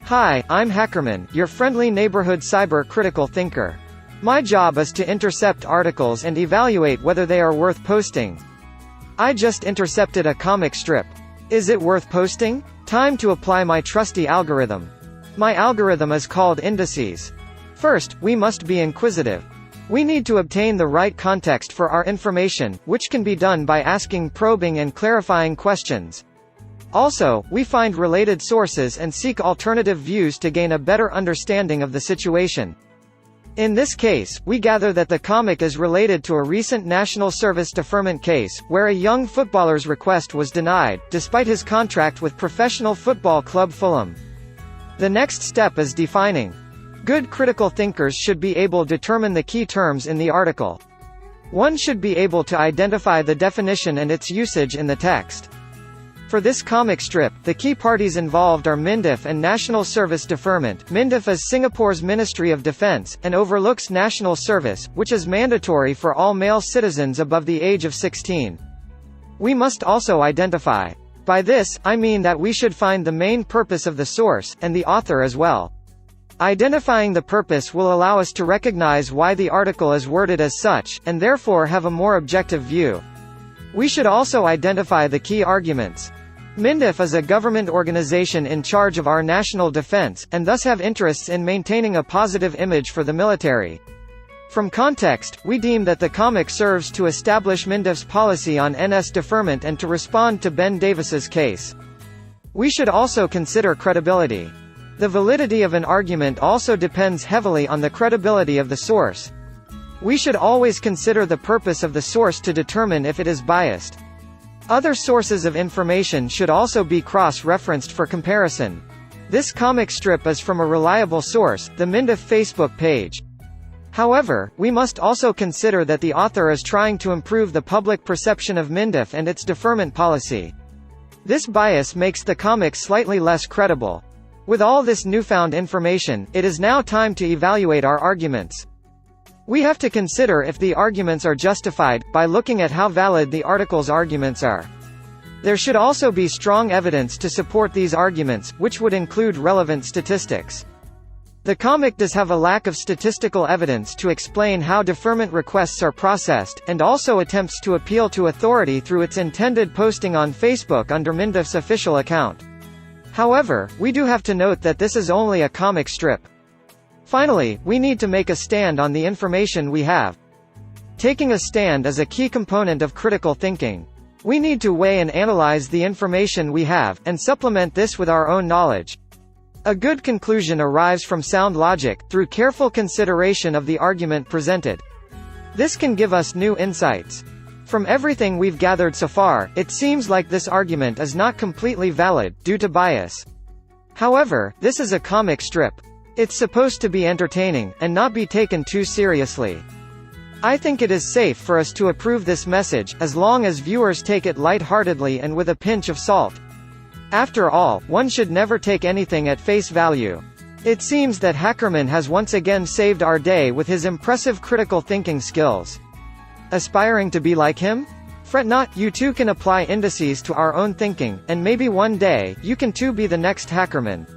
Hi, I'm Hackerman, your friendly neighborhood cyber critical thinker. My job is to intercept articles and evaluate whether they are worth posting. I just intercepted a comic strip. Is it worth posting? Time to apply my trusty algorithm. My algorithm is called indices. First, we must be inquisitive. We need to obtain the right context for our information, which can be done by asking probing and clarifying questions. Also, we find related sources and seek alternative views to gain a better understanding of the situation. In this case, we gather that the comic is related to a recent national service deferment case, where a young footballer's request was denied, despite his contract with professional football club Fulham. The next step is defining. Good critical thinkers should be able to determine the key terms in the article. One should be able to identify the definition and its usage in the text. For this comic strip, the key parties involved are MINDEF and National Service Deferment. MINDEF is Singapore's Ministry of Defence, and overlooks national service, which is mandatory for all male citizens above the age of 16. We must also identify. By this, I mean that we should find the main purpose of the source, and the author as well. Identifying the purpose will allow us to recognize why the article is worded as such, and therefore have a more objective view. We should also identify the key arguments. MINDEF is a government organization in charge of our national defense, and thus have interests in maintaining a positive image for the military. From context, we deem that the comic serves to establish MINDEF's policy on NS deferment and to respond to Ben Davis's case. We should also consider credibility. The validity of an argument also depends heavily on the credibility of the source. We should always consider the purpose of the source to determine if it is biased. Other sources of information should also be cross-referenced for comparison. This comic strip is from a reliable source, the MINDEF Facebook page. However, we must also consider that the author is trying to improve the public perception of MINDEF and its deferment policy. This bias makes the comic slightly less credible. With all this newfound information, it is now time to evaluate our arguments. We have to consider if the arguments are justified, by looking at how valid the article's arguments are. There should also be strong evidence to support these arguments, which would include relevant statistics. The comic does have a lack of statistical evidence to explain how deferment requests are processed, and also attempts to appeal to authority through its intended posting on Facebook under MINDEF's official account. However, we do have to note that this is only a comic strip. Finally, we need to make a stand on the information we have. Taking a stand is a key component of critical thinking. We need to weigh and analyze the information we have, and supplement this with our own knowledge. A good conclusion arrives from sound logic, through careful consideration of the argument presented. This can give us new insights. From everything we've gathered so far, it seems like this argument is not completely valid, due to bias. However, this is a comic strip. It's supposed to be entertaining, and not be taken too seriously. I think it is safe for us to approve this message, as long as viewers take it light-heartedly and with a pinch of salt. After all, one should never take anything at face value. It seems that Hackerman has once again saved our day with his impressive critical thinking skills. Aspiring to be like him? Fret not, you too can apply indices to our own thinking, and maybe one day, you can too be the next Hackerman.